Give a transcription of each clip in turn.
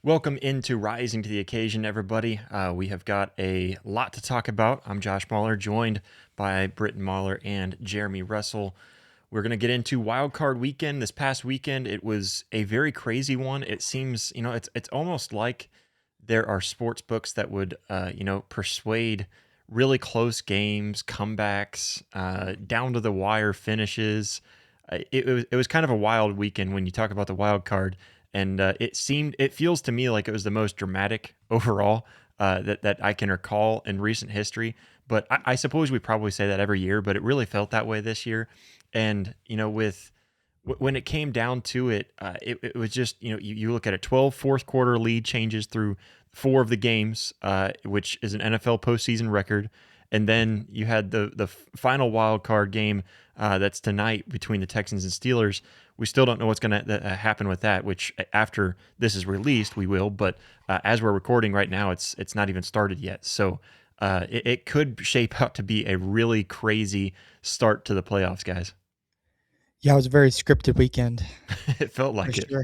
Welcome into Rising to the Occasion, everybody. We have got a lot to talk about. I'm Josh Mahler, joined by Britton Mahler and Jeremy Russell. We're going to get into Wild Card Weekend. This past weekend, it was a very crazy one. It seems, it's almost like there are sports books that would, persuade really close games, comebacks, down to the wire finishes. It was kind of a wild weekend when you talk about the wild card, and it feels to me like it was the most dramatic overall that I can recall in recent history. But I suppose we probably say that every year, but it really felt that way this year. And when it came down to it, it was just, you look at it, 12 fourth quarter lead changes through four of the games, which is an NFL postseason record. And then you had the final wild card game that's tonight between the Texans and Steelers. We still don't know what's going to happen with that, which after this is released, we will. But as we're recording right now, it's not even started yet. So it could shape out to be a really crazy start to the playoffs, guys. Yeah, it was a very scripted weekend It felt for like it. sure.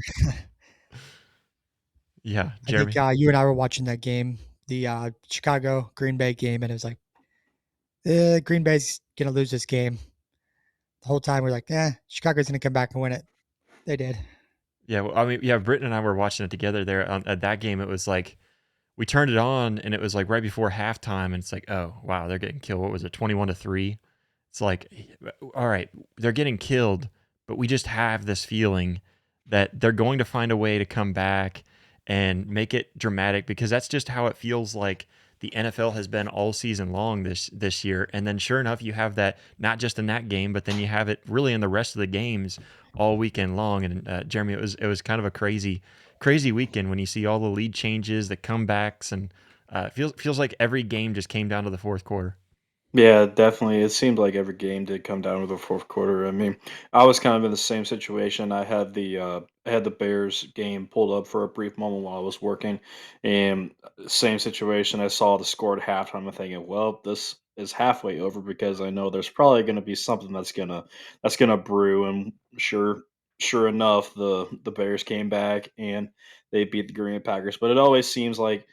Yeah, I think Jeremy. you and I were watching that game, the Chicago Green Bay game, and it was like, Green Bay's gonna lose this game. The whole time we're like, Chicago's gonna come back and win it. They did. Yeah, well, I mean, yeah, Britton and I were watching it together there at that game. It was like we turned it on, and it was like right before halftime, and it's like, oh wow, they're getting killed. What was it, 21-3? It's like, all right, they're getting killed, but we just have this feeling that they're going to find a way to come back and make it dramatic because that's just how it feels like the NFL has been all season long this year. And then sure enough, you have that not just in that game, but then you have it really in the rest of the games all weekend long. And Jeremy, it was kind of a crazy weekend when you see all the lead changes, the comebacks, and feels like every game just came down to the fourth quarter. Yeah, definitely. It seemed like every game did come down to the fourth quarter. I mean, I was kind of in the same situation. I had the Bears game pulled up for a brief moment while I was working, and same situation. I saw the score at halftime. I'm thinking, well, this is halfway over because I know there's probably going to be something that's gonna brew. And sure enough, the Bears came back and they beat the Green Bay Packers. But it always seems like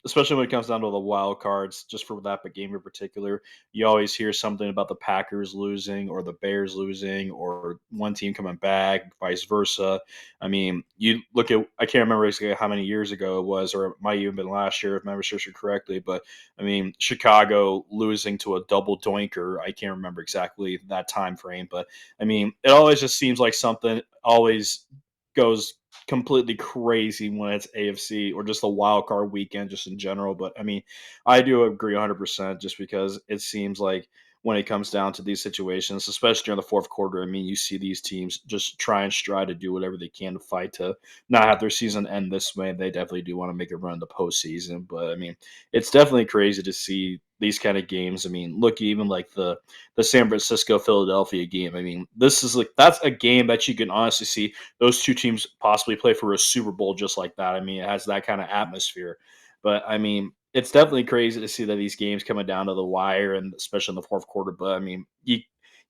especially when it comes down to the wild cards, just for that game in particular, you always hear something about the Packers losing or the Bears losing or one team coming back, vice versa. I mean, you look at, I can't remember exactly how many years ago it was, or it might even been last year if memory serves me correctly, but I mean, Chicago losing to a double doinker. I can't remember exactly that time frame, but I mean, it always just seems like something always goes completely crazy when it's AFC or just a wild card weekend, just in general. But I mean, I do agree 100% just because it seems like when it comes down to these situations, especially during the fourth quarter, I mean, you see these teams just try and strive to do whatever they can to fight to not have their season end this way. They definitely do want to make a run in the postseason. But I mean, it's definitely crazy to see these kind of games. I mean, look, even like the San Francisco Philadelphia game. I mean, this is like that's a game that you can honestly see those two teams possibly play for a Super Bowl just like that. I mean, it has that kind of atmosphere. But I mean, it's definitely crazy to see that these games coming down to the wire and especially in the fourth quarter. But I mean, you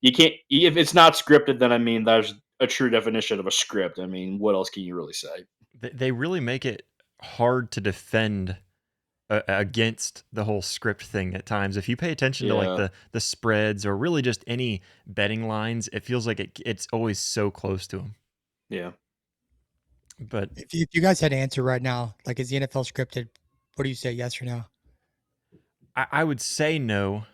can't if it's not scripted, then I mean, there's a true definition of a script. I mean, what else can you really say? They really make it hard to defend against the whole script thing at times. If you pay attention to like Yeah, the spreads or really just any betting lines, it feels like it's always so close to them. yeah. But If you guys had to answer right now, like is the NFL scripted? What do you say, yes or no? I would say no,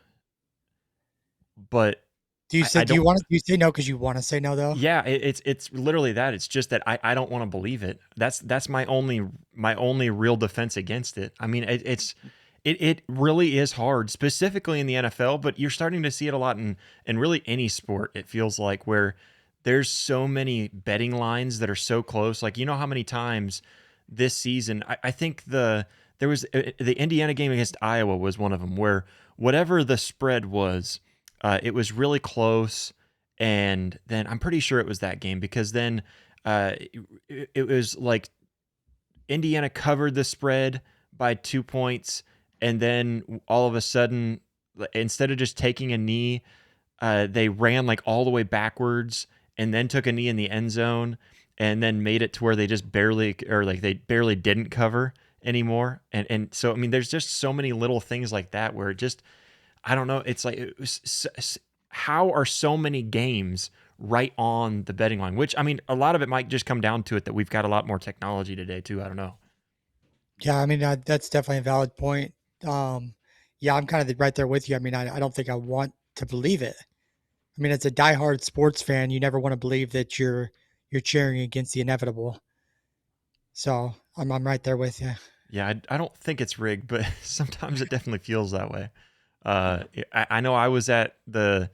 but Do you I say do you don't. want to do you say no because you want to say no though? Yeah, it's literally that. It's just that I don't want to believe it. That's my only real defense against it. I mean, it really is hard, specifically in the NFL, but you're starting to see it a lot in really any sport. It feels like where there's so many betting lines that are so close. Like you know how many times this season I think there was the Indiana game against Iowa was one of them where whatever the spread was, it was really close and then I'm pretty sure it was that game because then it was like Indiana covered the spread by 2 points, and then all of a sudden, instead of just taking a knee, they ran like all the way backwards and then took a knee in the end zone. and then made it to where they just barely, or like they barely didn't cover anymore. And so I mean, there's just so many little things like that where it just, I don't know. It's like how are so many games right on the betting line? Which I mean, a lot of it might just come down to it that we've got a lot more technology today too. I don't know. Yeah, I mean that's definitely a valid point. Um, yeah, I'm kind of right there with you. I mean, I don't think I want to believe it. I mean, as a diehard sports fan, you never want to believe that you're cheering against the inevitable. So I'm right there with you. Yeah, I don't think it's rigged, but sometimes it definitely feels that way. I know I was at the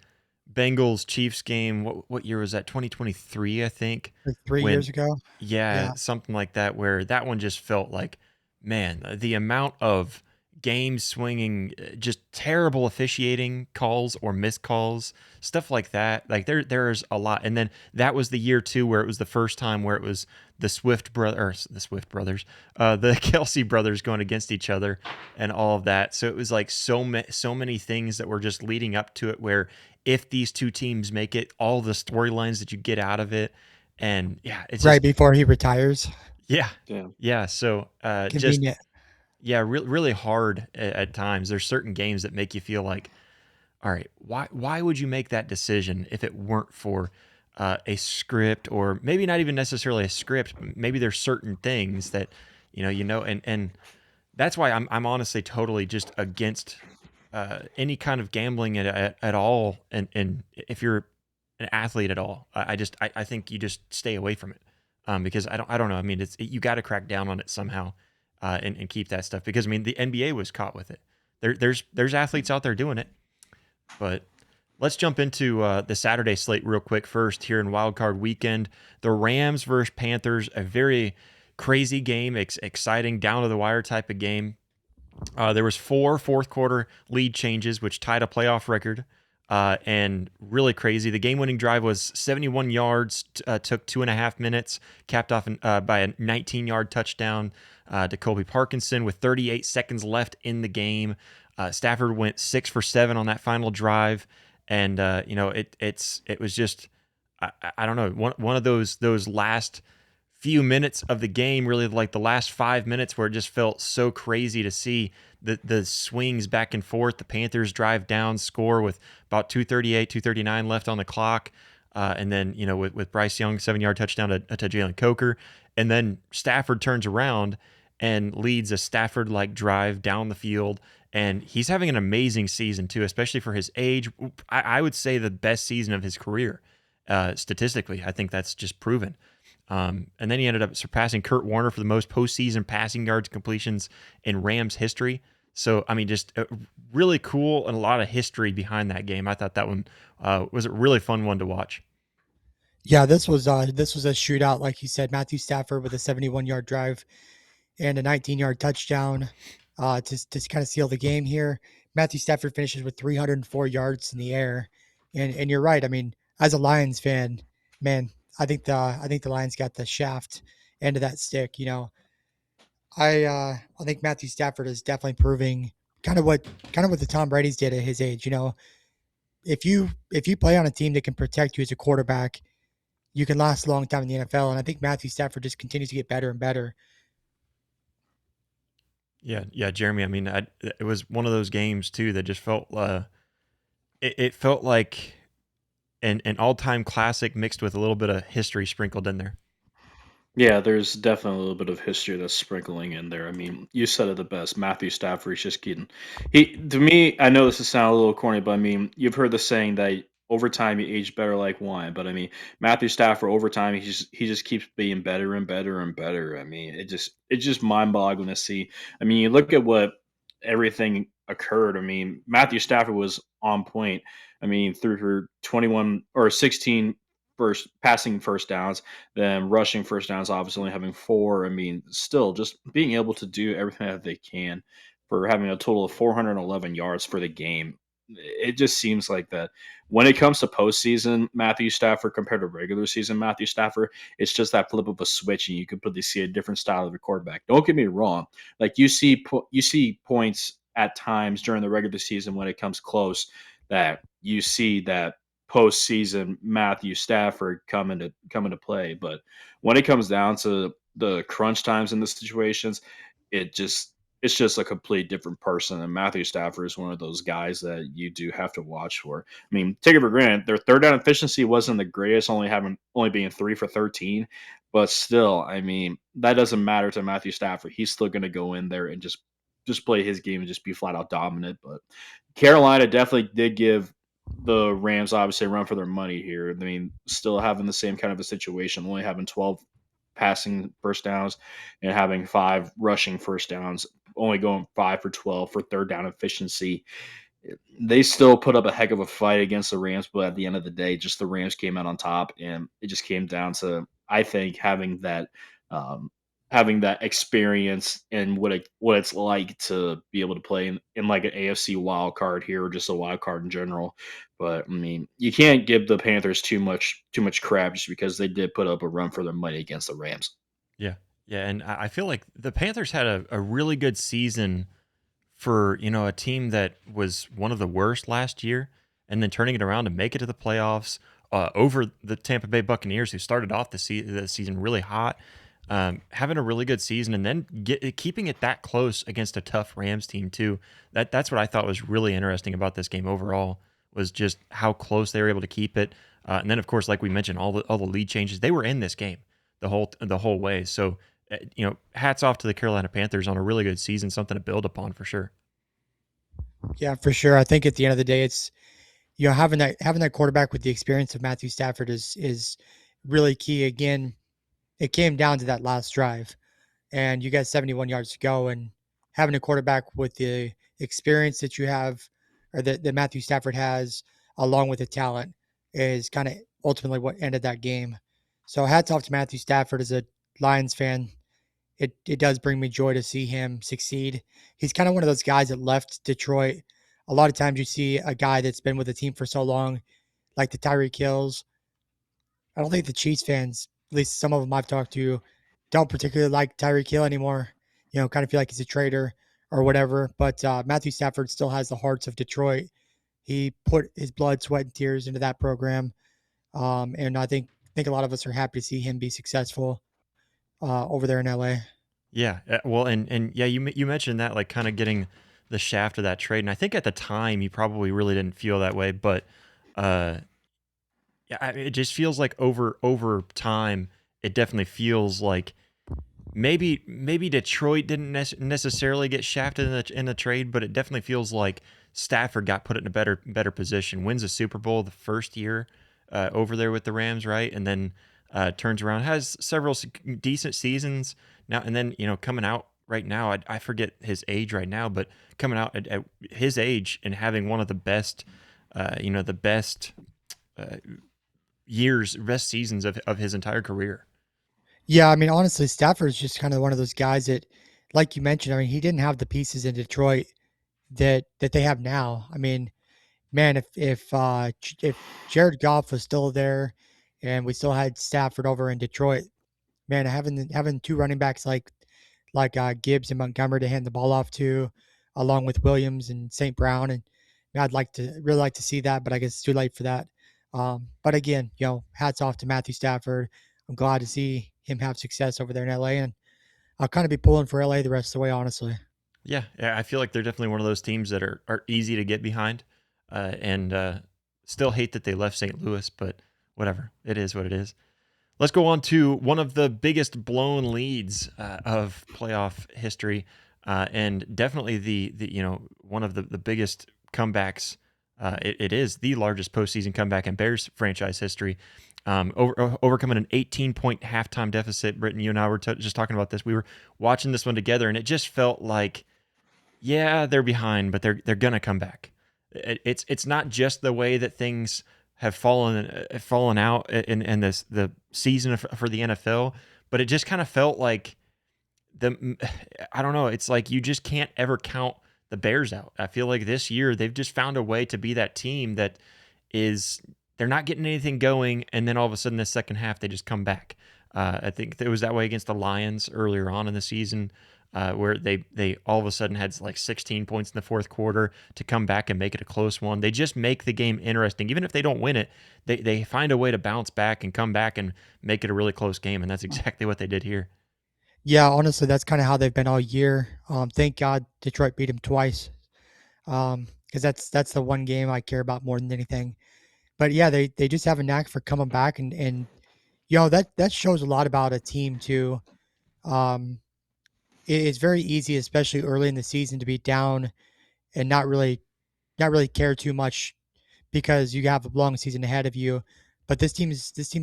Bengals Chiefs game. What year was that? 2023, I think. Like 3 years When ago. Yeah, Yeah. something like that. Where that one just felt like, man, the amount of game swinging, just terrible officiating calls or missed calls, stuff like that. Like there's a lot. And then that was the year too where it was the first time where it was the Swift brothers, the Kelsey brothers going against each other, and all of that. So it was like so many things that were just leading up to it. Where if these two teams make it, all the storylines that you get out of it, and yeah, it's Right just before he retires. yeah, Yeah. yeah. So just Convenient. yeah, really hard at times. There's certain games that make you feel like, all right, why would you make that decision if it weren't for a script, or maybe not even necessarily a script? But maybe there's certain things that and that's why I'm honestly totally just against any kind of gambling at all. And if you're an athlete at all, I think you just stay away from it, because I don't know. I mean, you got to crack down on it somehow, and keep that stuff, because I mean the NBA was caught with it. There's athletes out there doing it, but let's jump into the Saturday slate real quick first here in Wild Card Weekend. The Rams versus Panthers, a very crazy game, exciting, down to the wire type of game. There was 4 fourth quarter lead changes, which tied a playoff record, and really crazy. The game-winning drive was 71 yards, took 2.5 minutes, capped off by a 19-yard touchdown to Colby Parkinson with 38 seconds left in the game. Stafford went 6 for 7 on that final drive, and it was just I don't know, one of those last few minutes of the game, really like the last 5 minutes, where it just felt so crazy to see the swings back and forth. The Panthers drive down, score with about 2:38, 2:39 left on the clock. And then, with Bryce Young, 7-yard touchdown to Jalen Coker. And then Stafford turns around and leads a Stafford-like drive down the field. And he's having an amazing season, too, especially for his age. I would say the best season of his career, statistically. I think that's just proven. And then he ended up surpassing Kurt Warner for the most postseason passing yards completions in Rams history. So, I mean, just really cool, and a lot of history behind that game. I thought that one was a really fun one to watch. Yeah, this was a shootout, like you said. Matthew Stafford with a 71-yard drive and a 19-yard touchdown to kind of seal the game here. Matthew Stafford finishes with 304 yards in the air, and you're right. I mean, as a Lions fan, man, I think the Lions got the shaft end of that stick. I think Matthew Stafford is definitely proving kind of what the Tom Brady's did at his age. If you play on a team that can protect you as a quarterback, you can last a long time in the NFL. And I think Matthew Stafford just continues to get better and better. Yeah, Jeremy. I mean, it was one of those games too that just felt it felt like an all time classic mixed with a little bit of history sprinkled in there. Yeah, there's definitely a little bit of history that's sprinkling in there. I mean, you said it the best. Matthew Stafford is just getting he to me, I know this is sound a little corny, but I mean, you've heard the saying that over time you age better like wine. But I mean, Matthew Stafford over time he just keeps being better and better and better. I mean, it's just mind boggling to see. I mean, you look at what everything occurred. I mean, Matthew Stafford was on point. I mean, through her 21 or 16 first passing first downs, then rushing first downs, obviously only having four. I mean, still just being able to do everything that they can for having a total of 411 yards for the game. It just seems like that when it comes to postseason Matthew Stafford compared to regular season Matthew Stafford, it's just that flip of a switch, and you completely see a different style of a quarterback. Don't get me wrong; like you see points at times during the regular season when it comes close that you see that postseason Matthew Stafford come into play. But when it comes down to the crunch times in the situations, it just it's just a complete different person. And Matthew Stafford is one of those guys that you do have to watch for. I mean, take it for granted, their third down efficiency wasn't the greatest, only being 3 for 13, but still, I mean, that doesn't matter to Matthew Stafford. He's still going to go in there and just play his game and just be flat out dominant. But Carolina definitely did give the Rams obviously a run for their money here. I mean, still having the same kind of a situation, only having 12 passing first downs and having 5 rushing first downs, only going 5 for 12 for third down efficiency. They still put up a heck of a fight against the Rams, but at the end of the day, just the Rams came out on top, and it just came down to, I think, um, having that experience and what it's like to be able to play in like an AFC wild card here, or just a wild card in general. But I mean, you can't give the Panthers too much crap just because they did put up a run for their money against the Rams. Yeah. Yeah. And I feel like the Panthers had a really good season for, a team that was one of the worst last year and then turning it around to make it to the playoffs over the Tampa Bay Buccaneers, who started off the season really hot, having a really good season and then keeping it that close against a tough Rams team too. That's what I thought was really interesting about this game overall, was just how close they were able to keep it. And then, of course, like we mentioned, all the lead changes, they were in this game the whole way. So, hats off to the Carolina Panthers on a really good season, something to build upon for sure. Yeah, for sure. I think at the end of the day, it's having that quarterback with the experience of Matthew Stafford is really key. Again, it came down to that last drive, and you got 71 yards to go, and having a quarterback with the experience that you have, or that Matthew Stafford has, along with the talent, is kind of ultimately what ended that game. So hats off to Matthew Stafford. As a Lions fan, it does bring me joy to see him succeed. He's kind of one of those guys that left Detroit. A lot of times you see a guy that's been with the team for so long, like the Tyreek Hills. I don't think the Chiefs fans, at least some of them I've talked to, don't particularly like Tyreek Hill anymore. Kind of feel like he's a traitor or whatever. But Matthew Stafford still has the hearts of Detroit. He put his blood, sweat, and tears into that program, and I think a lot of us are happy to see him be successful over there in LA. Yeah, well, and yeah, you mentioned that, like, kind of getting the shaft of that trade, and I think at the time you probably really didn't feel that way, but uh, yeah, it just feels like over time, it definitely feels like maybe Detroit didn't necessarily get shafted in the trade, but it definitely feels like Stafford got put in a better position. Wins a Super Bowl the first year over there with the Rams, right, and then turns around, has several decent seasons now, and then coming out right now, I forget his age right now, but coming out at his age and having one of the best, the best uh, best seasons of his entire career. Yeah, I mean, honestly, Stafford's just kind of one of those guys that, like you mentioned, I mean, he didn't have the pieces in Detroit that they have now. I mean, man, if Jared Goff was still there, and we still had Stafford over in Detroit, man, having two running backs like Gibbs and Montgomery to hand the ball off to, along with Williams and St. Brown, and I'd really like to see that, but I guess it's too late for that. But again, hats off to Matthew Stafford. I'm glad to see him have success over there in LA, and I'll kind of be pulling for LA the rest of the way, honestly. Yeah, I feel like they're definitely one of those teams that are easy to get behind, and still hate that they left St. Louis, but whatever, it is what it is. Let's go on to one of the biggest blown leads of playoff history, and definitely the one of the biggest comebacks. It is the largest postseason comeback in Bears franchise history. Overcoming an 18-point halftime deficit. Britton, you and I were just talking about this. We were watching this one together, and it just felt like, yeah, they're behind, but they're gonna come back. It's not just the way that things have fallen out in the season for the NFL, but it just kind of felt like the I don't know. It's like you just can't ever count the Bears out. I feel like this year they've just found a way to be that team that is they're not getting anything going, and then all of a sudden, the second half they just come back. I think it was that way against the Lions earlier on in the season. where they all of a sudden had like 16 points in the fourth quarter to come back and make it a close one. They just make the game interesting. Even if they don't win it, they find a way to bounce back and come back and make it a really close game, and that's exactly what they did here. Yeah, honestly, that's kind of how they've been all year. Thank God Detroit beat them twice. Because that's the one game I care about more than anything. But yeah, they just have a knack for coming back, and that shows a lot about a team too. Um, it's very easy, especially early in the season, to be down and not really care too much because you have a long season ahead of you. But this team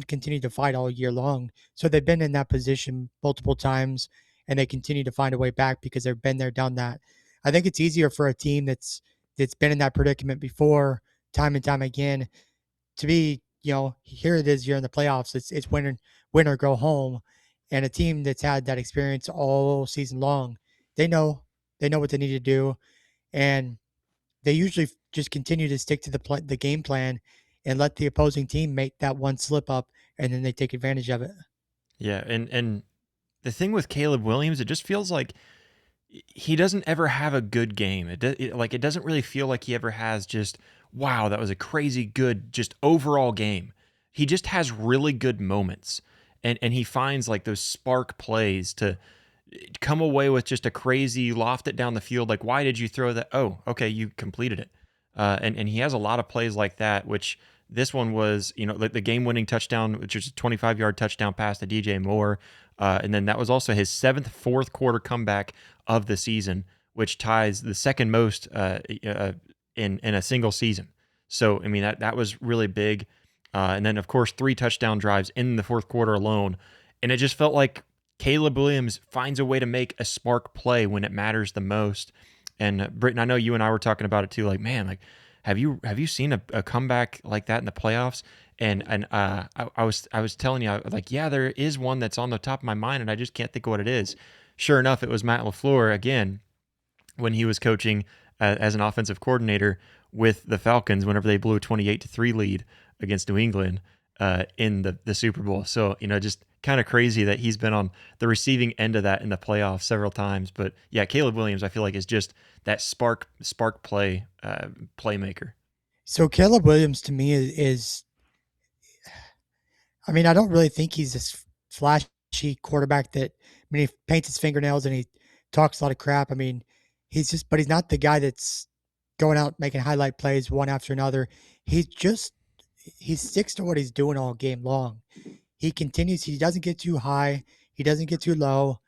continued to fight all year long, so they've been in that position multiple times, and they continue to find a way back because they've been there, done that. I think it's easier for a team that's been in that predicament before, time and time again, to be, here it is, you're in the playoffs. It's win or go home, and a team that's had that experience all season long, they know they know what they need to do, and they usually just continue to stick to the game plan and let the opposing team make that one slip up, and then they take advantage of it. Yeah, and the thing with Caleb Williams, it just feels like he doesn't ever have a good game. Like it doesn't really feel like he ever has just wow, that was a crazy good just overall game. He just has really good moments, and he finds like those spark plays to come away with just a crazy loft it down the field. Like why did you throw that? Oh, okay, you completed it. And he has a lot of plays like that, which this one was, like the game winning touchdown, which is a 25-yard touchdown pass to DJ Moore. And then that was also his seventh fourth quarter comeback of the season, which ties the second most in a single season. So I mean that was really big. And then of course 3 touchdown drives in the fourth quarter alone, and it just felt like Caleb Williams finds a way to make a spark play when it matters the most. And Britton, I know you and I were talking about it too. Like, man, like have you seen a comeback like that in the playoffs? And I was telling you, like, yeah, there is one that's on the top of my mind, and I just can't think of what it is. Sure enough, it was Matt LaFleur again when he was coaching as an offensive coordinator with the Falcons whenever they blew a 28-3 lead against New England in the Super Bowl. So, just kind of crazy that he's been on the receiving end of that in the playoffs several times. But yeah, Caleb Williams, I feel like is just that spark play playmaker. So Caleb Williams to me is I mean, I don't really think he's this flashy quarterback that, I mean, he paints his fingernails and he talks a lot of crap. I mean, but he's not the guy that's going out making highlight plays one after another. He just, he sticks to what he's doing all game long. He doesn't get too high, he doesn't get too low,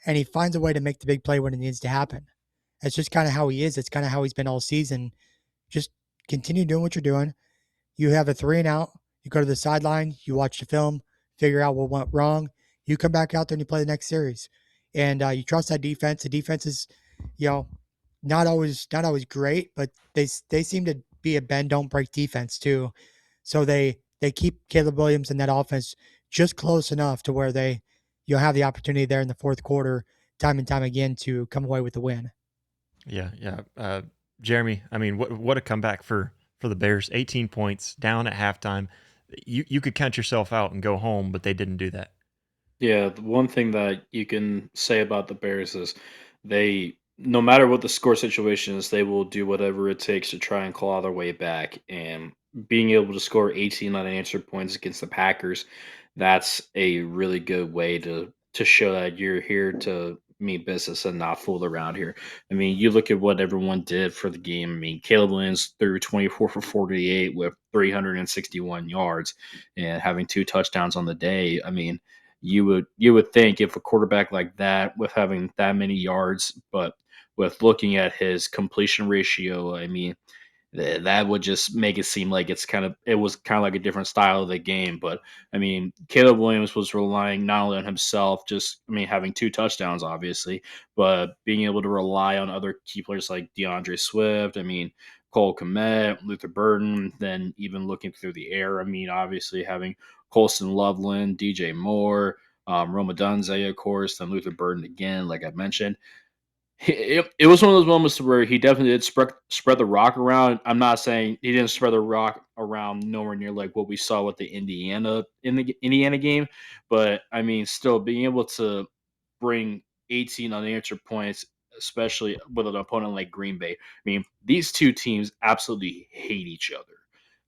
and he finds a way to make the big play when it needs to happen. That's just kind of how he is. It's kind of how he's been all season. Just continue doing what you're doing. You have a 3-and-out. You go to the sideline. You watch the film, figure out what went wrong. You come back out there and you play the next series, and you trust that defense. The defense is, you know, not always great, but they seem to be a bend don't break defense too. So they keep Caleb Williams in that offense just close enough to where you'll have the opportunity there in the fourth quarter, time and time again, to come away with the win. Yeah, yeah. Jeremy, I mean, what a comeback for the Bears. 18 points down at halftime. You could count yourself out and go home, but they didn't do that. Yeah, the one thing that you can say about the Bears is they, no matter what the score situation is, they will do whatever it takes to try and claw their way back. And being able to score 18 unanswered points against the Packers, that's a really good way to show that you're here to mean business and not fool around here. I mean, you look at what everyone did for the game. I mean, Caleb Williams threw 24 for 48 with 361 yards and having 2 touchdowns on the day. I mean, you would think if a quarterback like that with having that many yards, but with looking at his completion ratio, I mean, that would just make it seem like it was kind of like a different style of the game. But I mean, Caleb Williams was relying not only on himself, just I mean having 2 touchdowns, obviously, but being able to rely on other key players like DeAndre Swift. I mean, Cole Kmet, Luther Burden. Then even looking through the air, I mean, obviously having Colston Loveland, DJ Moore, Roma Dunze, of course, then Luther Burden again, like I mentioned. It was one of those moments where he definitely did spread the rock around. I'm not saying he didn't spread the rock around nowhere near like what we saw with the Indiana game, but I mean, still being able to bring 18 unanswered points, especially with an opponent like Green Bay. I mean, these two teams absolutely hate each other.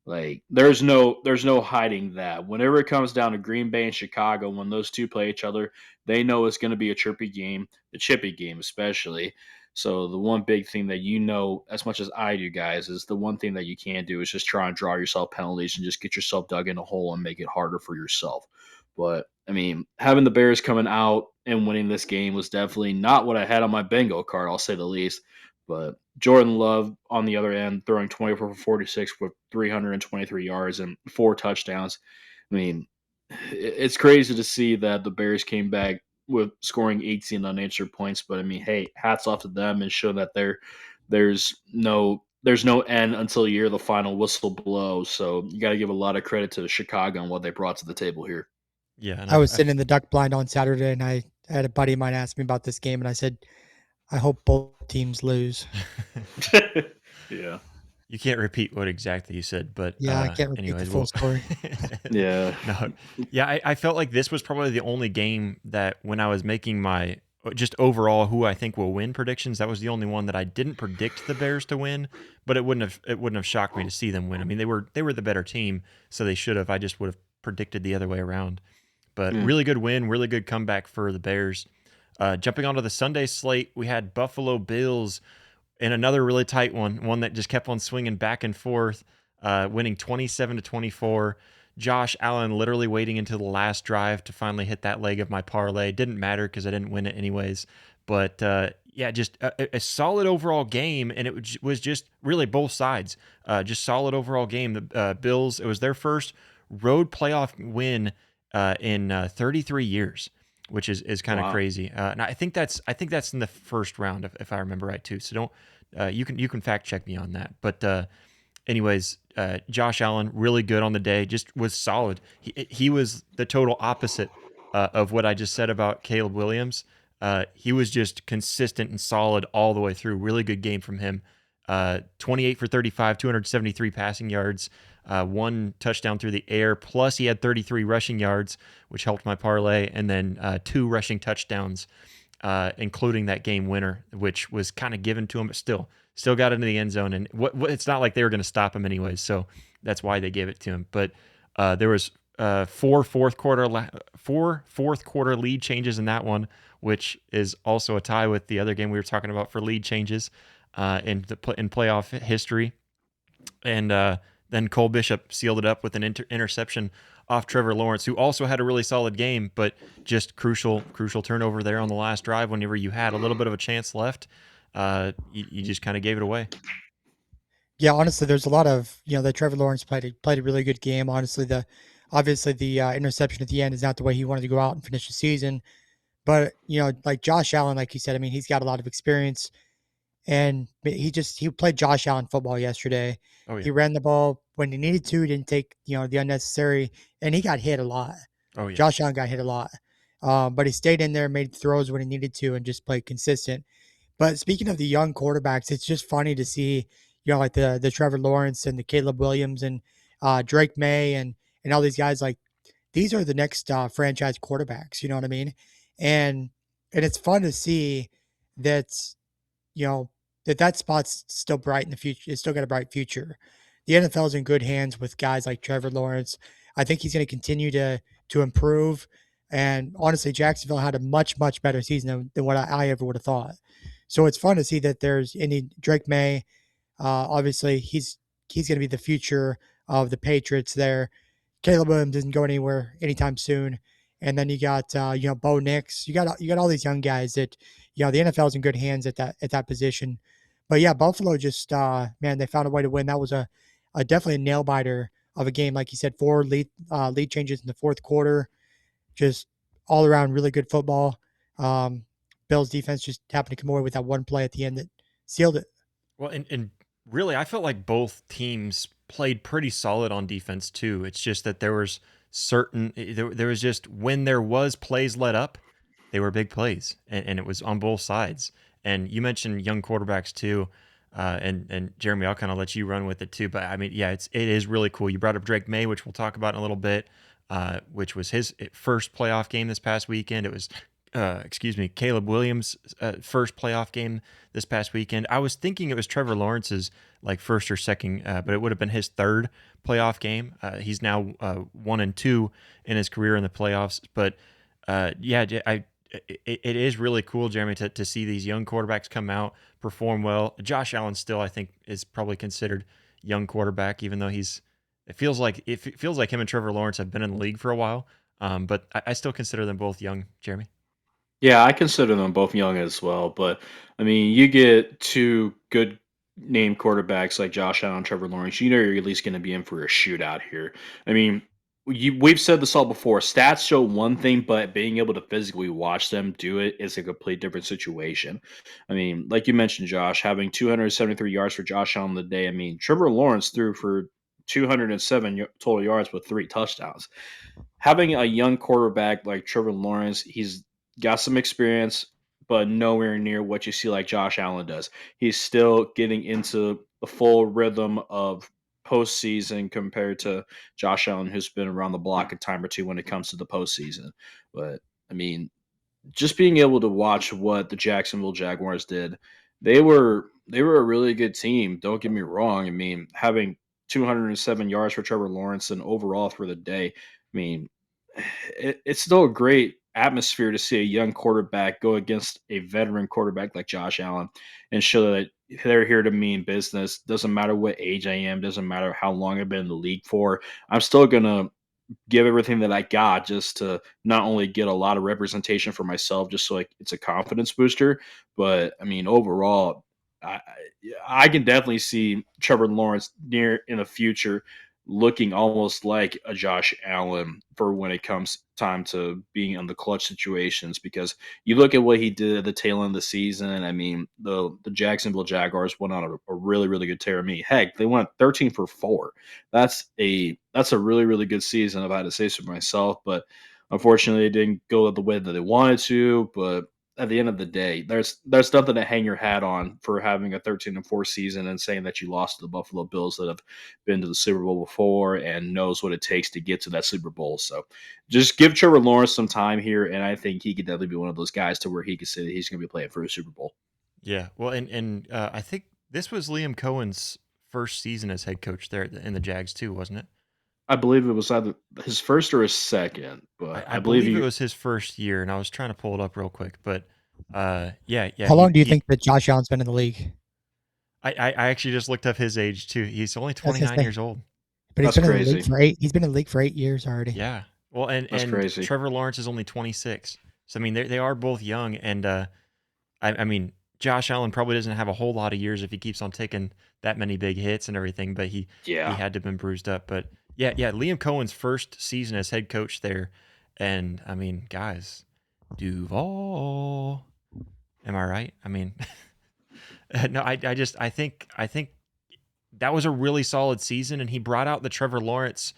Like there's no hiding that. Whenever it comes down to Green Bay and Chicago, when those two play each other, they know it's going to be a trippy game, the chippy game especially. So the one big thing that as much as I do, guys, is the one thing that you can't do is just try and draw yourself penalties and just get yourself dug in a hole and make it harder for yourself. But I mean, having the Bears coming out and winning this game was definitely not what I had on my bingo card, I'll say the least. But Jordan Love on the other end, throwing 24 for 46 with 323 yards and 4 touchdowns. I mean, it's crazy to see that the Bears came back with scoring 18 unanswered points. But I mean, hey, hats off to them and show that there's no end until you hear the final whistle blow. So you got to give a lot of credit to Chicago and what they brought to the table here. Yeah, and I was sitting in the duck blind on Saturday, and I had a buddy of mine ask me about this game, and I said, I hope both teams lose. Yeah. You can't repeat what exactly you said, but Yeah, I can't repeat the anyways, full story. Yeah. No, yeah, I felt like this was probably the only game that when I was making my just overall who I think will win predictions, that was the only one that I didn't predict the Bears to win, but it wouldn't have shocked me to see them win. I mean, they were the better team, so they should have. I just would have predicted the other way around. But Mm. really good win, really good comeback for the Bears. Jumping onto the Sunday slate, we had Buffalo Bills in another really tight one that just kept on swinging back and forth, winning 27-24. Josh Allen literally waiting until the last drive to finally hit that leg of my parlay. Didn't matter because I didn't win it anyways. But yeah, just a solid overall game, and it was just really both sides. Just solid overall game. The Bills, it was their first road playoff win in 33 years, which is kind of Wow. crazy. And I think that's in the first round, if I remember right too. So don't you can fact check me on that. But anyways, Josh Allen really good on the day, just was solid. He was the total opposite of what I just said about Caleb Williams. He was just consistent and solid all the way through. Really good game from him. 28 for 35, 273 passing yards, 1 touchdown through the air. Plus, he had 33 rushing yards, which helped my parlay, and then 2 rushing touchdowns, including that game winner, which was kind of given to him, but still got into the end zone. And it's not like they were going to stop him anyways, so that's why they gave it to him. But there was four fourth quarter lead changes in that one, which is also a tie with the other game we were talking about for lead changes in playoff history. And then Cole Bishop sealed it up with an interception off Trevor Lawrence, who also had a really solid game, but just crucial turnover there on the last drive. Whenever you had a little bit of a chance left, you just kind of gave it away. Yeah, honestly, there's a lot of that Trevor Lawrence played a really good game. Obviously the interception at the end is not the way he wanted to go out and finish the season, but like Josh Allen, like you said, I mean, he's got a lot of experience, and he played Josh Allen football yesterday. Oh yeah, He ran the ball when he needed to, didn't take the unnecessary, and he got hit a lot. oh yeah. Josh Allen got hit a lot, but he stayed in there, made throws when he needed to, and just played consistent. But speaking of the young quarterbacks, it's just funny to see, like the Trevor Lawrence and the Caleb Williams and Drake May and all these guys. Like these are the next franchise quarterbacks. You know what I mean? And it's fun to see that you know that spot's still bright in the future. It's still got a bright future. The NFL is in good hands with guys like Trevor Lawrence. I think he's going to continue to improve. And honestly, Jacksonville had a much better season than what I ever would have thought. So it's fun to see that there's any Drake May. Obviously, he's going to be the future of the Patriots there. Caleb Williams doesn't go anywhere anytime soon. And then you got Bo Nix. You got all these young guys that the NFL is in good hands at that position. But yeah, Buffalo just man, they found a way to win. That was a definitely a nail biter of a game, like you said. 4 lead changes in the fourth quarter. Just all around really good football. Bills defense just happened to come away with that one play at the end that sealed it. Well, and really, I felt like both teams played pretty solid on defense too. It's just that there was there was just when there was plays let up, they were big plays, and it was on both sides. And you mentioned young quarterbacks too, and Jeremy, I'll kind of let you run with it too. But I mean, yeah, it is really cool. You brought up Drake May, which we'll talk about in a little bit, which was his first playoff game this past weekend. It was Caleb Williams' first playoff game this past weekend. I was thinking it was Trevor Lawrence's like first or second, but it would have been his third playoff game. He's now 1-2 in his career in the playoffs. But it is really cool, Jeremy, to see these young quarterbacks come out, perform well. Josh Allen still, I think, is probably considered young quarterback, even though it feels like him and Trevor Lawrence have been in the league for a while. But I still consider them both young, Jeremy. Yeah, I consider them both young as well. But I mean, you get two good name quarterbacks like Josh Allen and Trevor Lawrence, you know you're at least going to be in for a shootout here. I mean, we've said this all before. Stats show one thing, but being able to physically watch them do it is a complete different situation. I mean, like you mentioned, Josh, having 273 yards for Josh Allen the day. I mean, Trevor Lawrence threw for 207 total yards with 3 touchdowns. Having a young quarterback like Trevor Lawrence, he's got some experience, but nowhere near what you see like Josh Allen does. He's still getting into the full rhythm of postseason compared to Josh Allen, who's been around the block a time or two when it comes to the postseason. But I mean, just being able to watch what the Jacksonville Jaguars did, they were a really good team. Don't get me wrong. I mean, having 207 yards for Trevor Lawrence and overall for the day, I mean, it's still a great atmosphere to see a young quarterback go against a veteran quarterback like Josh Allen and show that they're here to mean business. Doesn't matter what age I am, doesn't matter how long I've been in the league for. I'm still gonna give everything that I got just to not only get a lot of representation for myself, just so like it's a confidence booster, but I mean overall, I I can definitely see Trevor Lawrence near in the future looking almost like a Josh Allen for when it comes time to being in the clutch situations because you look at what he did at the tail end of the season. I mean, the Jacksonville Jaguars went on a really good tear. I mean, heck, they went 13 for 4. That's a really good season if I had to say so myself. But unfortunately, it didn't go the way that they wanted to. But at the end of the day, there's nothing to hang your hat on for having a 13-4 season and saying that you lost to the Buffalo Bills that have been to the Super Bowl before and knows what it takes to get to that Super Bowl. So just give Trevor Lawrence some time here, and I think he could definitely be one of those guys to where he could say that he's going to be playing for a Super Bowl. Yeah, well, and I think this was Liam Cohen's first season as head coach there in the Jags too, wasn't it? I believe it was either his first or his second, but I I believe believe it he. was his first year, and I was trying to pull it up real quick, but yeah, How long do you think that Josh Allen's been in the league? I actually just looked up his age too. He's only I was gonna 29 say, years old. but he's That's been in the league crazy. for 8. He's been in the league for 8 years already. Yeah, well, That's and crazy. Trevor Lawrence is only 26, so I mean they are both young, and I mean Josh Allen probably doesn't have a whole lot of years if he keeps on taking that many big hits and everything, but he Yeah. had to have been bruised up. But yeah, Liam Cohen's first season as head coach there, and I mean, guys, Duval, am I right? I mean, no, I think that was a really solid season, and he brought out the Trevor Lawrence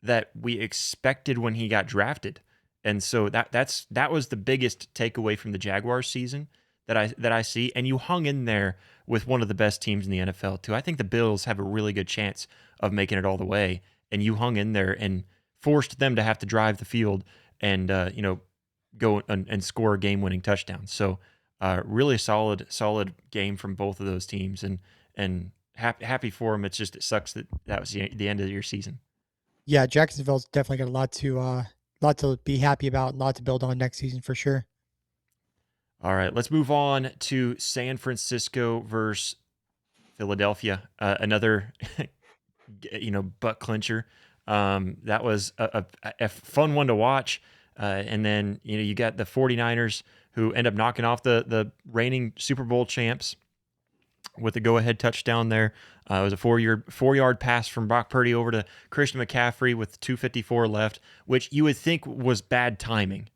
that we expected when he got drafted. And so that was the biggest takeaway from the Jaguars season that I see. And you hung in there with one of the best teams in the NFL too. I think the Bills have a really good chance of making it all the way. And you hung in there and forced them to have to drive the field and go and score a game-winning touchdown. So really solid game from both of those teams. And happy for them. It's just it sucks that was the end of your season. Yeah, Jacksonville's definitely got a lot to be happy about, and a lot to build on next season for sure. All right, let's move on to San Francisco versus Philadelphia. Another, butt clincher. That was a fun one to watch. And then, you got the 49ers who end up knocking off the reigning Super Bowl champs with a go-ahead touchdown there. It was a four-yard pass from Brock Purdy over to Christian McCaffrey with 2:54 left, which you would think was bad timing.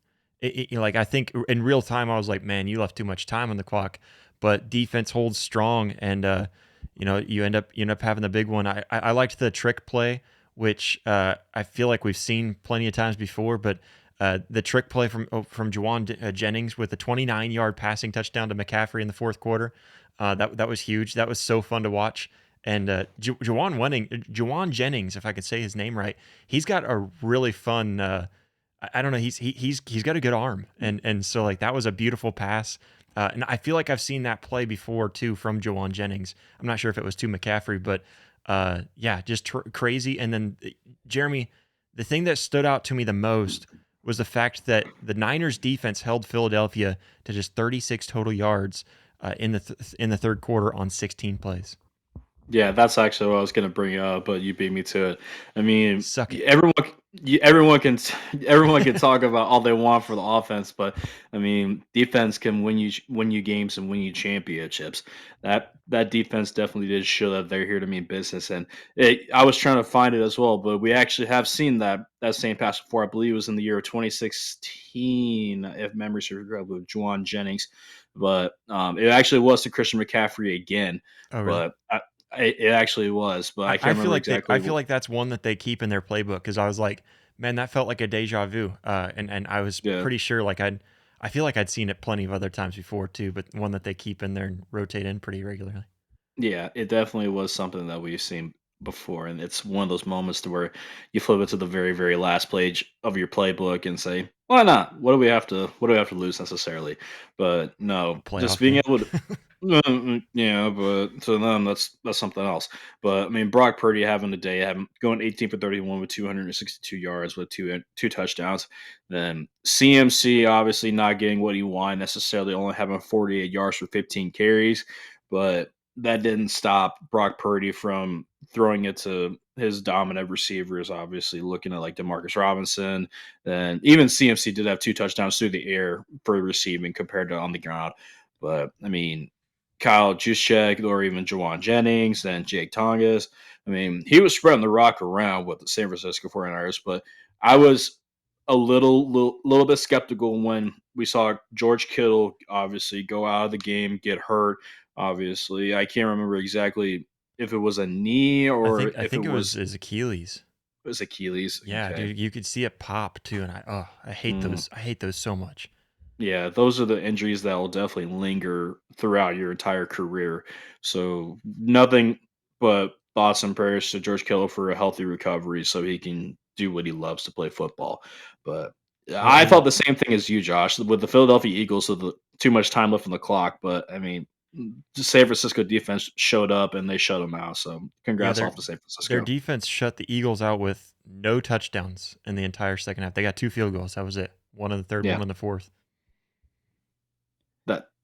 Like I think in real time, I was like, man, you left too much time on the clock. But defense holds strong, and you end up having the big one. I liked the trick play, which I feel like we've seen plenty of times before, but. The trick play from Juwan Jennings with a 29-yard passing touchdown to McCaffrey in the fourth quarter. That was huge. That was so fun to watch. And Juwan Jennings, if I could say his name right, he's got a really fun. I don't know. He's got a good arm, and so like that was a beautiful pass. And I feel like I've seen that play before too from Jawan Jennings. I'm not sure if it was to McCaffrey, but yeah, just crazy. And then Jeremy, the thing that stood out to me the most was the fact that the Niners defense held Philadelphia to just 36 total yards in the third quarter on 16 plays. Yeah, that's actually what I was gonna bring up, but you beat me to it. I mean, Suck it. everyone can everyone can talk about all they want for the offense, but I mean, defense can win you games and win you championships. That defense definitely did show that they're here to mean business, and I was trying to find it as well, but we actually have seen that same pass before. I believe it was in the year of 2016, if memory serves correct, with Juwan Jennings, but it actually was to Christian McCaffrey again. Oh, really? But it actually was, but I can't remember I exactly. feel like that's one that they keep in their playbook because I was like, man, that felt like a deja vu. And I was Yeah, pretty sure like I feel like I'd seen it plenty of other times before too, but one that they keep in there and rotate in pretty regularly. yeah, it definitely was something that we've seen before, and it's one of those moments to where you flip it to the very, very last page of your playbook and say, "Why not? What do we have to lose necessarily?" But no, just Playoff being game. able to. Yeah, but to them, that's something else. But I mean, Brock Purdy having a day, having going 18 for 31 with 262 yards with two touchdowns. Then CMC obviously not getting what he wanted necessarily, only having 48 yards for 15 carries, but that didn't stop Brock Purdy from throwing it to his dominant receivers. Obviously, looking at like Demarcus Robinson, and even CMC did have two touchdowns through the air for receiving compared to on the ground. But I mean, Kyle Juszczyk or even Jawan Jennings and Jake Tongas. I mean, he was spreading the rock around with the San Francisco 49ers, but I was a little bit skeptical when we saw George Kittle obviously go out of the game, get hurt. Obviously, I can't remember exactly if it was a knee or I if it think it was was his Achilles. Achilles. Yeah, Okay. dude, you could see it pop too, and I hate Mm. those. I hate those so much. Yeah, those are the injuries that will definitely linger throughout your entire career. So nothing but thoughts and prayers to George Kittle for a healthy recovery so he can do what he loves to play football. But Well, I and thought the same thing as you, Josh, with the Philadelphia Eagles with the too much time left on the clock. But I mean, the San Francisco defense showed up and they shut them out. So yeah, congrats off to San their Francisco. defense shut the Eagles out with no touchdowns in the entire second half. They got two field goals. That was it. One in the third, Yeah, one in the fourth.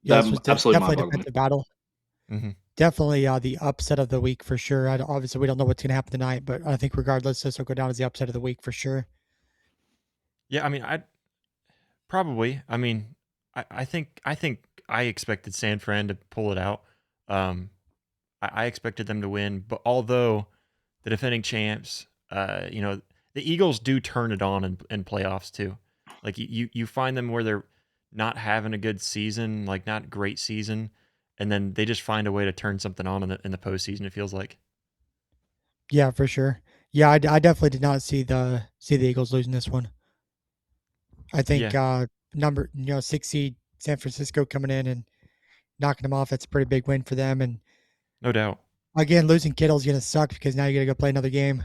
Yeah, that this was absolutely definitely mind a boggling. defensive battle. Hmm. Definitely the upset of the week for sure. Obviously, we don't know what's going to happen tonight, but I think regardless, this will go down as the upset of the week for sure. Yeah, I mean, I probably. I mean, I think I expected San Fran to pull it out. Um, I expected them to win, but although the defending champs, the Eagles do turn it on in playoffs too. Like you find them where they're not having a good season, like not great season, and then they just find a way to turn something on in the postseason. It feels like. Yeah, for sure. Yeah, I definitely did not see the Eagles losing this one. I think Yeah, number 6 seed San Francisco coming in and knocking them off. That's a pretty big win for them. And no doubt. again, losing Kittle's going to suck because now you got to go play another game.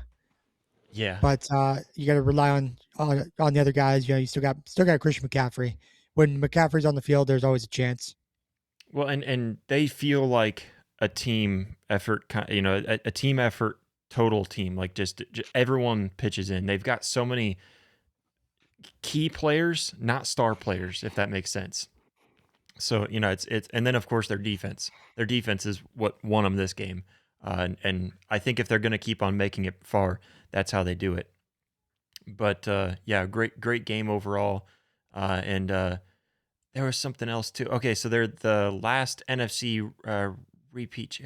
Yeah. But you got to rely on the other guys. You still got Christian McCaffrey. When McCaffrey's on the field, there's always a chance. Well, and they feel like a team effort, a team effort, total team. Like just everyone pitches in. They've got so many key players, not star players, if that makes sense. So it's and then of course their defense. Their defense is what won them this game, and I think if they're going to keep on making it far, that's how they do it. But yeah, great game overall, and there was something else too. Okay, so they're the last NFC repeat.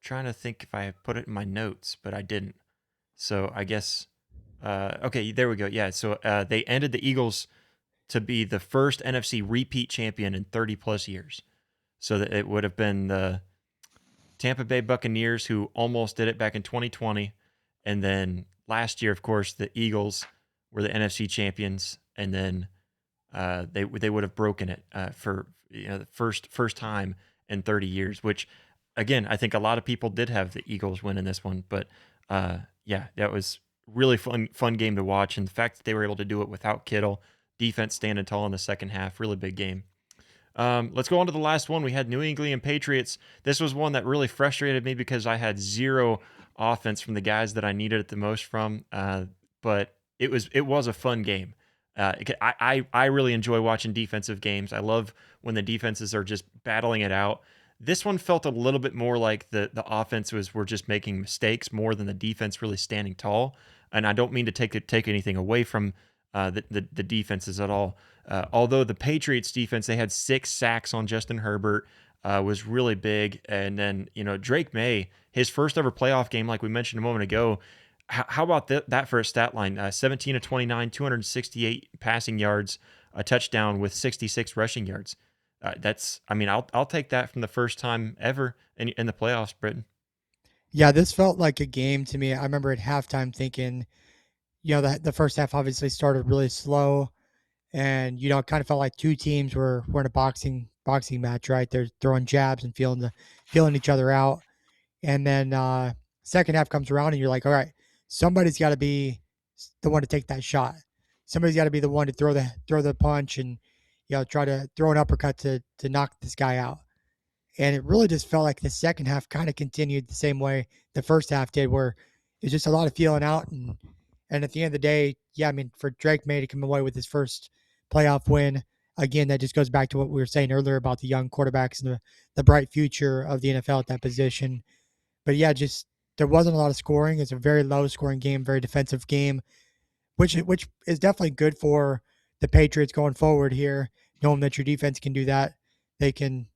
Trying to think if I put it in my notes, but I didn't. So I guess okay, there we go. Yeah, so they ended the Eagles to be the first NFC repeat champion in 30 plus years. So that it would have been the Tampa Bay Buccaneers who almost did it back in 2020, and then last year, of course, the Eagles were the NFC champions, and then they would have broken it for the first time in 30 years. Which, again, I think a lot of people did have the Eagles win in this one, but yeah, that was really fun game to watch. And the fact that they were able to do it without Kittle, defense standing tall in the second half, really big game. Let's go on to the last one. We had New England Patriots. This was one that really frustrated me because I had zero offense from the guys that I needed it the most from. But it was a fun game. I really enjoy watching defensive games. I love when the defenses are just battling it out. This one felt a little bit more like the offense were just making mistakes more than the defense really standing tall. And I don't mean to take anything away from the defenses at all. Although the Patriots defense, they had 6 sacks on Justin Herbert, was really big. And then, Drake May, his first ever playoff game, like we mentioned a moment ago, how about that for a stat line? 17 to 29, 268 passing yards, a touchdown with 66 rushing yards. I'll take that from the first time ever in the playoffs, Britain. Yeah, this felt like a game to me. I remember at halftime thinking, that the first half obviously started really slow, and it kind of felt like two teams were in a boxing match, right? They're throwing jabs and feeling each other out, and then second half comes around, and you're like, all right, somebody's got to be the one to take that shot. Somebody's got to be the one to throw the punch and try to throw an uppercut to knock this guy out. And it really just felt like the second half kind of continued the same way the first half did, where it's just a lot of feeling out. And at the end of the day, yeah, I mean, for Drake May to come away with his first playoff win, again, that just goes back to what we were saying earlier about the young quarterbacks and the bright future of the NFL at that position. But yeah, just there wasn't a lot of scoring. It's a very low scoring game, very defensive game, which is definitely good for the Patriots going forward here, knowing that your defense can do that. They can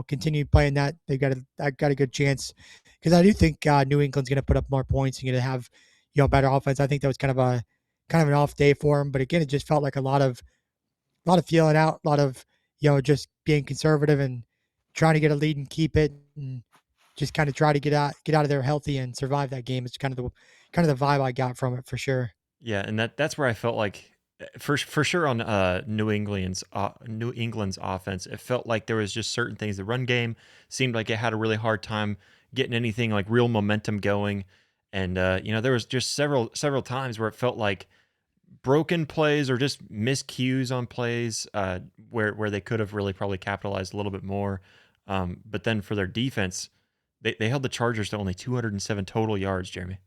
continue playing that. They got a good chance because I do think New England's going to put up more points and going to have better offense. I think that was kind of an off day for them, but again, it just felt like a lot of feeling out, a lot of just being conservative and trying to get a lead and keep it, and just kind of try to get out of there healthy and survive that game. It's kind of the vibe I got from it for sure. Yeah, and that's where I felt like for sure on New England's offense, it felt like there was just certain things. The run game seemed like it had a really hard time getting anything like real momentum going, and there was just several times where it felt like broken plays or just miscues on plays where they could have really probably capitalized a little bit more. But then for their defense, they held the Chargers to only 207 total yards, Jeremy.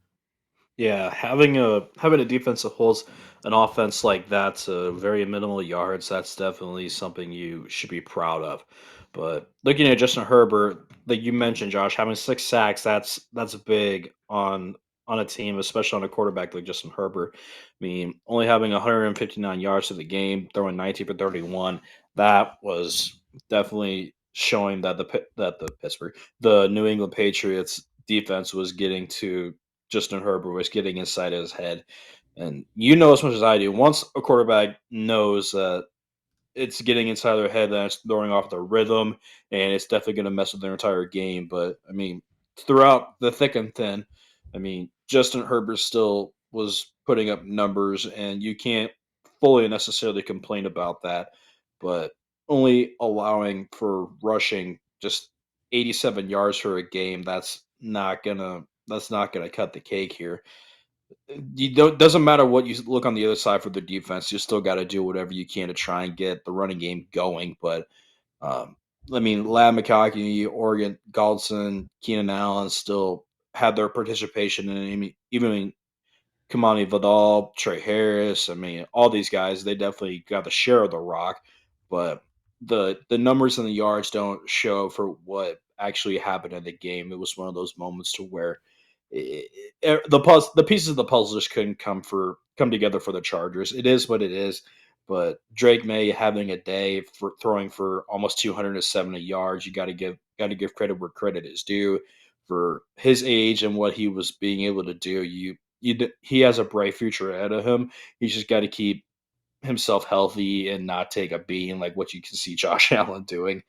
Yeah, having a defense that holds an offense like that to very minimal yards, that's definitely something you should be proud of. But looking at Justin Herbert, like you mentioned, Josh, having 6 sacks, that's big on a team, especially on a quarterback like Justin Herbert. I mean, only having 159 yards to the game, throwing 19 for 31, that was definitely showing that the New England Patriots defense was getting to Justin Herbert, was getting inside his head. And you know as much as I do, once a quarterback knows that it's getting inside their head, then it's throwing off their rhythm, and it's definitely going to mess with their entire game. But I mean, throughout the thick and thin, I mean, Justin Herbert still was putting up numbers, and you can't fully necessarily complain about that. But only allowing for rushing just 87 yards for a game, that's not gonna cut the cake here. You don't Doesn't matter what you look on the other side for the defense. You still got to do whatever you can to try and get the running game going. But um, I mean, Lad McConkey, Oregon Goldson, Keenan Allen still had their participation, and even Kamani Vidal, Trey Harris. I mean, all these guys, they definitely got the share of the rock, but the numbers and the yards don't show for what actually happened in the game. It was one of those moments to where the pieces of the puzzle just couldn't come together for the Chargers. It is what it is. But Drake May having a day for throwing for almost 270 yards, you got to give credit where credit is due for his age and what he was being able to do. He has a bright future ahead of him. He's just got to keep himself healthy and not take a beating like what you can see Josh Allen doing.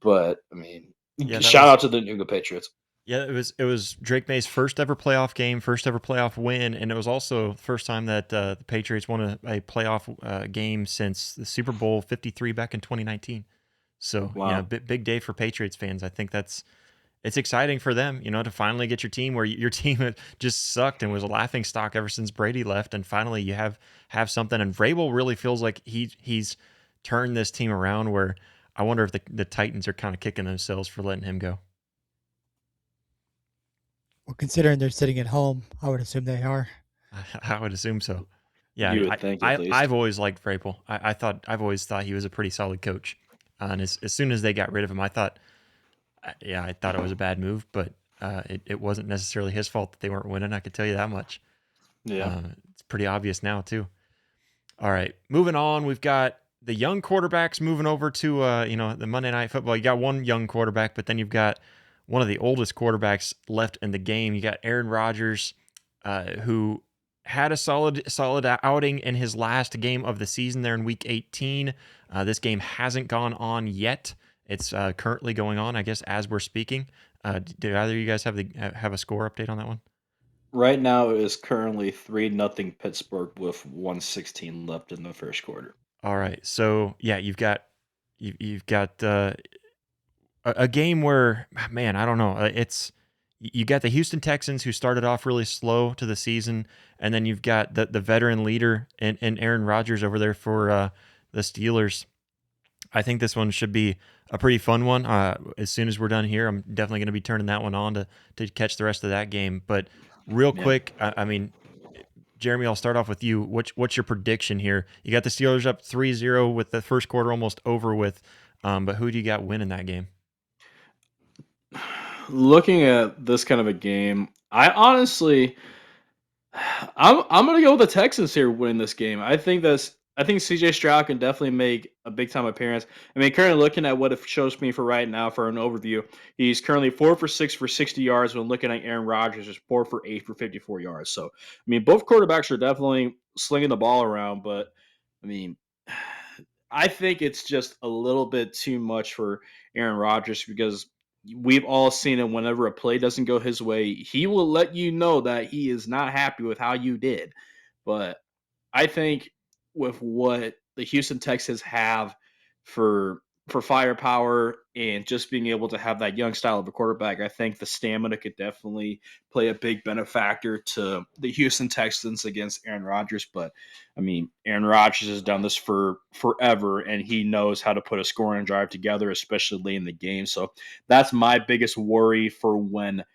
But I mean, Yeah, that shout was out to the New England Patriots. Yeah, it was Drake May's first ever playoff game, first ever playoff win, and it was also the first time that the Patriots won a playoff game since the Super Bowl 53 back in 2019. So, Wow. big day for Patriots fans. I think it's exciting for them, to finally get your team where your team had just sucked and was a laughing stock ever since Brady left, and finally you have something. And Vrabel really feels like he's turned this team around. Where I wonder if the Titans are kind of kicking themselves for letting him go. Well, considering they're sitting at home, I would assume they are. I would assume so. Yeah, You would think at least. I've always liked Vrabel. I've always thought he was a pretty solid coach. And as soon as they got rid of him, I thought it was a bad move, but it wasn't necessarily his fault that they weren't winning. I could tell you that much. Yeah. It's pretty obvious now too. All right, moving on. We've got the young quarterbacks moving over to the Monday Night Football. You got one young quarterback, but then you've got one of the oldest quarterbacks left in the game. You got Aaron Rodgers, who had a solid outing in his last game of the season there in Week 18. This game hasn't gone on yet. It's currently going on, I guess, as we're speaking. Do either of you guys have a score update on that one? Right now it is currently 3-0 Pittsburgh with 116 left in the first quarter. All right, so yeah, you've got a game where, man, I don't know. It's you got the Houston Texans, who started off really slow to the season, and then you've got the veteran leader in Aaron Rodgers over there for the Steelers. I think this one should be a pretty fun one. As soon as we're done here, I'm definitely going to be turning that one on to catch the rest of that game. But real Yeah. quick, I mean, Jeremy, I'll start off with you. What's your prediction here? You got the Steelers up 3-0 with the first quarter almost over with, but who do you got winning that game? Looking at this kind of a game, I honestly, I'm gonna go with the Texans here winning this game. I think CJ Stroud can definitely make a big time appearance. I mean, currently looking at what it shows me for right now for an overview, he's currently 4 for 6 for 60 yards. When looking at Aaron Rodgers, is 4 for 8 for 54 yards. So, I mean, both quarterbacks are definitely slinging the ball around, but I mean, I think it's just a little bit too much for Aaron Rodgers because we've all seen it whenever a play doesn't go his way, he will let you know that he is not happy with how you did. But I think with what the Houston Texans have for firepower and just being able to have that young style of a quarterback, I think the stamina could definitely play a big benefactor to the Houston Texans against Aaron Rodgers. But I mean, Aaron Rodgers has done this for forever, and he knows how to put a scoring drive together, especially late in the game. So that's my biggest worry for when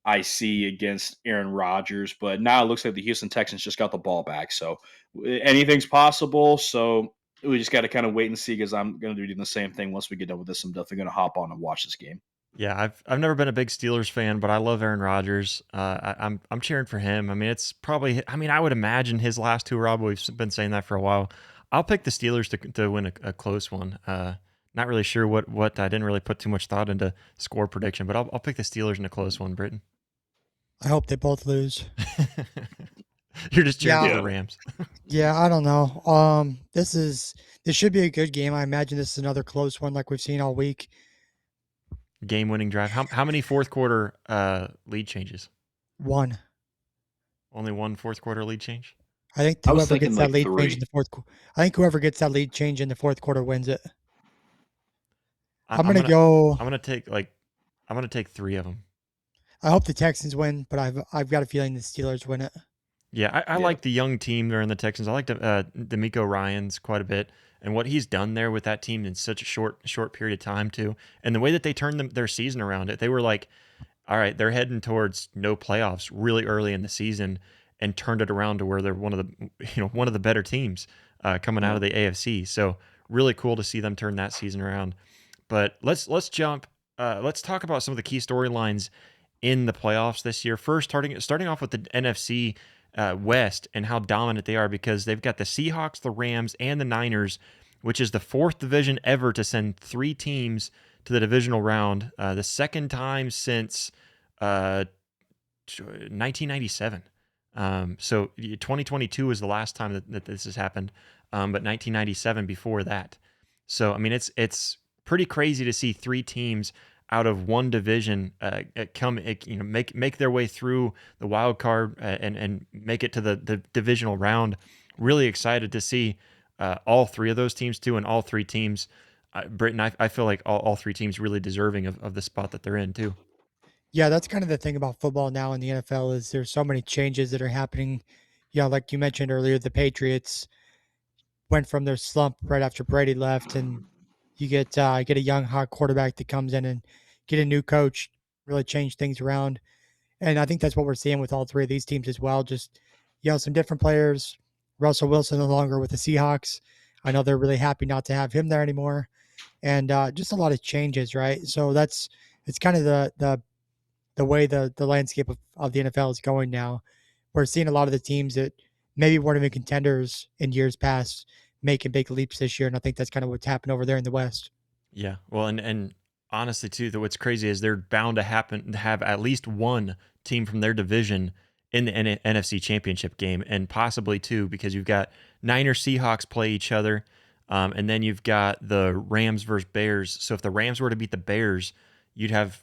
I see against Aaron Rodgers. But now it looks like the Houston Texans just got the ball back. So anything's possible. So we just got to kind of wait and see because I'm going to be doing the same thing once we get done with this. I'm definitely going to hop on and watch this game. Yeah, I've never been a big Steelers fan, but I love Aaron Rodgers. I'm cheering for him. I mean, it's probably. I mean, I would imagine his last two hurrah. We've been saying that for a while. I'll pick the Steelers to win a close one. Not really sure what I didn't really put too much thought into score prediction, but I'll pick the Steelers in a close one. Britton, I hope they both lose. you're just cheering Yeah. for the Rams. Yeah, I don't know. This should be a good game. I imagine this is another close one like we've seen all week. Game-winning drive. How many fourth quarter lead changes? One. Only one fourth quarter lead change. I think I was whoever thinking gets that like lead change 3. in the fourth. I think whoever gets that lead change in the fourth quarter wins it. I'm gonna go. I'm gonna take three of them. I hope the Texans win, but I've got a feeling the Steelers win it. Yeah, I Yeah. like the young team there in the Texans. I like D'Amico Ryans quite a bit, and what he's done there with that team in such a short period of time too, and the way that they turned their season around. They were like, all right, they're heading towards no playoffs really early in the season, and turned it around to where they're one of the one of the better teams coming out Yeah. of the AFC. So really cool to see them turn that season around. But let's jump. Let's talk about some of the key storylines in the playoffs this year. First, starting off with the NFC West and how dominant they are, because they've got the Seahawks, the Rams, and the Niners, which is the fourth division ever to send three teams to the divisional round. The second time since 1997. So 2022 was the last time that this has happened, but 1997 before that. So I mean, it's pretty crazy to see three teams out of one division make their way through the wild card and make it to the divisional round. Really excited to see all three of those teams too, and all three teams. Britain, I feel like all three teams really deserving of the spot that they're in too. Yeah, that's kind of the thing about football now in the NFL is there's so many changes that are happening. Yeah, like you mentioned earlier, the Patriots went from their slump right after Brady left, and you get a young hot quarterback that comes in and get a new coach, really change things around. And I think that's what we're seeing with all three of these teams as well. Just some different players. Russell Wilson no longer with the Seahawks. I know they're really happy not to have him there anymore, and just a lot of changes, right? So it's kind of the way the landscape of the NFL is going now. We're seeing a lot of the teams that maybe weren't even contenders in years past making big leaps this year, and I think that's kind of what's happened over there in the West. Yeah. Well, and honestly too, what's crazy is they're bound to happen to have at least one team from their division in the NFC Championship game, and possibly two, because you've got Niners Seahawks play each other, and then you've got the Rams versus Bears. So if the Rams were to beat the Bears, you'd have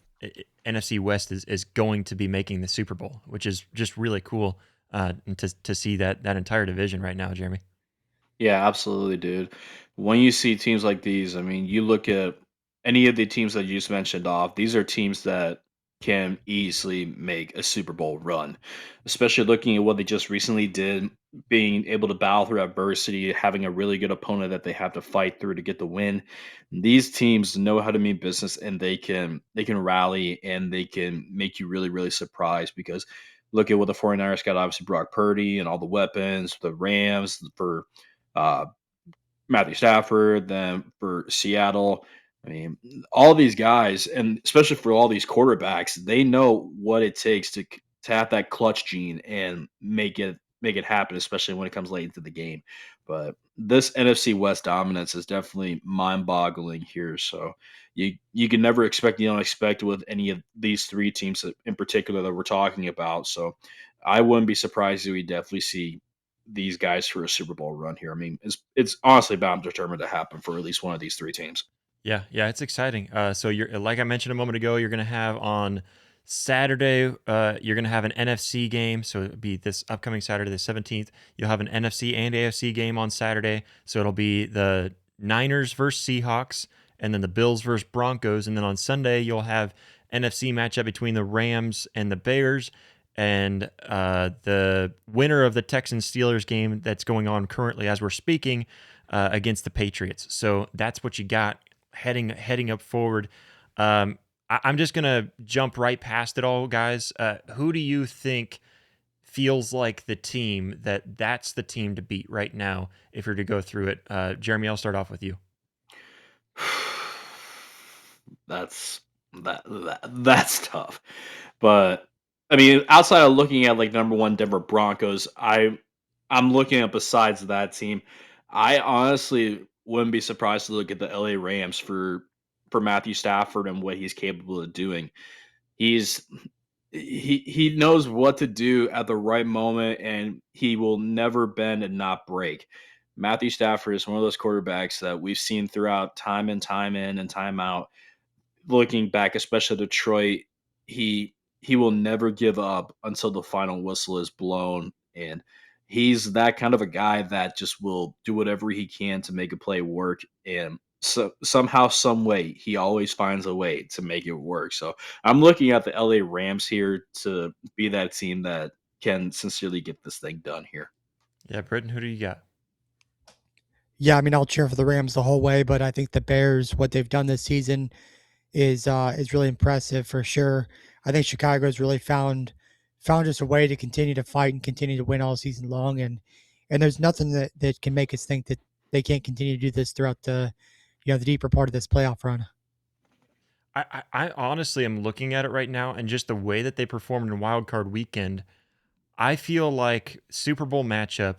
NFC West is going to be making the Super Bowl, which is just really cool and to see that entire division right now, Jeremy. Yeah, absolutely, dude. When you see teams like these, I mean, you look at any of the teams that you just mentioned off, these are teams that can easily make a Super Bowl run, especially looking at what they just recently did, being able to battle through adversity, having a really good opponent that they have to fight through to get the win. These teams know how to mean business and they can rally and they can make you really, really surprised because look at what the 49ers got, obviously Brock Purdy and all the weapons, the Rams for uh, Matthew Stafford, then for Seattle. I mean, all these guys, and especially for all these quarterbacks, they know what it takes to have that clutch gene and make it happen, especially when it comes late into the game. But this NFC West dominance is definitely mind-boggling here. So you can never expect the unexpected with any of these three teams in particular that we're talking about. So I wouldn't be surprised if we definitely see these guys for a Super Bowl run here. I mean, it's honestly bound determined to happen for at least one of these three teams. Yeah, yeah, it's exciting. So you're like I mentioned a moment ago, you're gonna have on Saturday, you're gonna have an NFC game. So it'll be this upcoming Saturday, the 17th. You'll have an NFC and AFC game on Saturday. So it'll be the Niners versus Seahawks, and then the Bills versus Broncos, and then on Sunday you'll have NFC matchup between the Rams and the Bears, and the winner of the Texans Steelers game that's going on currently as we're speaking against the Patriots. So that's what you got heading up forward. I'm just gonna jump right past it all, guys. Who do you think feels like the team that's the team to beat right now? If you're to go through it, Jeremy, I'll start off with you. That's that's tough. But I mean, outside of looking at like number one Denver Broncos, I'm looking at besides that team. I honestly wouldn't be surprised to look at the LA Rams for Matthew Stafford and what he's capable of doing. He's he knows what to do at the right moment and he will never bend and not break. Matthew Stafford is one of those quarterbacks that we've seen throughout time and time in and time out. Looking back, especially Detroit, he will never give up until the final whistle is blown, and he's that kind of a guy that just will do whatever he can to make a play work. And so somehow, some way, he always finds a way to make it work. So I'm looking at the LA Rams here to be that team that can sincerely get this thing done here. Yeah, Britton, who do you got? Yeah, I mean I'll cheer for the Rams the whole way, but I think the Bears, what they've done this season is really impressive for sure. I think Chicago's really found just a way to continue to fight and continue to win all season long, and there's nothing that can make us think that they can't continue to do this throughout the deeper part of this playoff run. I honestly am looking at it right now, and just the way that they performed in Wild Card Weekend, I feel like Super Bowl matchup.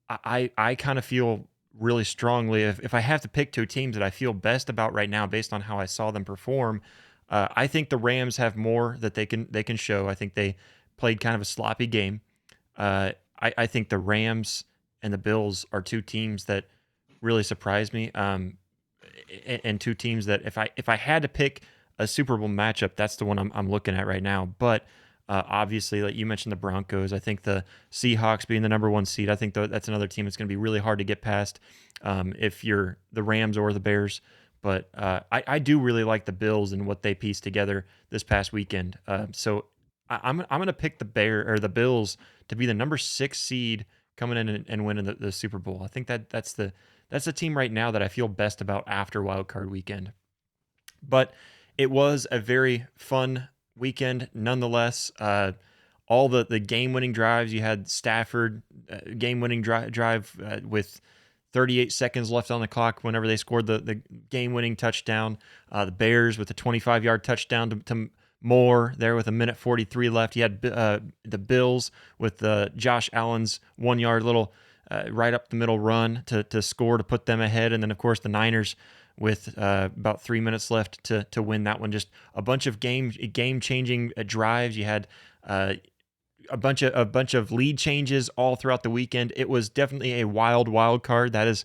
I kind of feel really strongly if I have to pick two teams that I feel best about right now based on how I saw them perform. I think the Rams have more that they can show. I think they played kind of a sloppy game. I think the Rams and the Bills are two teams that really surprised me. And two teams that if I had to pick a Super Bowl matchup, that's the one I'm looking at right now. But obviously, like you mentioned, the Broncos. I think the Seahawks being the number one seed. I think that's another team that's going to be really hard to get past if you're the Rams or the Bears. But I do really like the Bills and what they pieced together this past weekend. So I'm going to pick the Bills to be the number 6 seed coming in and winning the Super Bowl. I think that's the team right now that I feel best about after Wild Card Weekend. But it was a very fun weekend nonetheless. All the game-winning drives. You had Stafford game-winning drive with 38 seconds left on the clock whenever they scored the game-winning touchdown. The Bears with a 25-yard touchdown to Moore there with a minute 43 left. You had the Bills with Josh Allen's 1-yard little right up the middle run to score to put them ahead. And then, of course, the Niners with about 3 minutes left to win that one. Just a bunch of game-changing drives. You had a bunch of lead changes all throughout the weekend. It was definitely a wild card. That is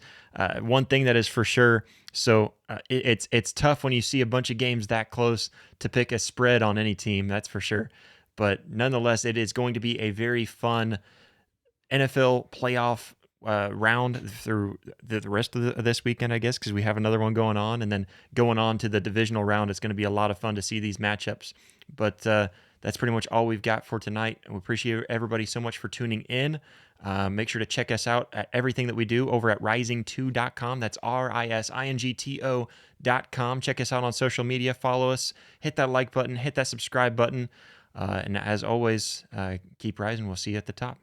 one thing that is for sure. So it's tough when you see a bunch of games that close to pick a spread on any team. That's for sure. But nonetheless, it is going to be a very fun NFL playoff round through the rest of this weekend, I guess, because we have another one going on, and then going on to the divisional round. It's going to be a lot of fun to see these matchups. But that's pretty much all we've got for tonight. We appreciate everybody so much for tuning in. Make sure to check us out at everything that we do over at rising2.com. That's risingto.com. Check us out on social media. Follow us. Hit that like button. Hit that subscribe button. And as always, keep rising. We'll see you at the top.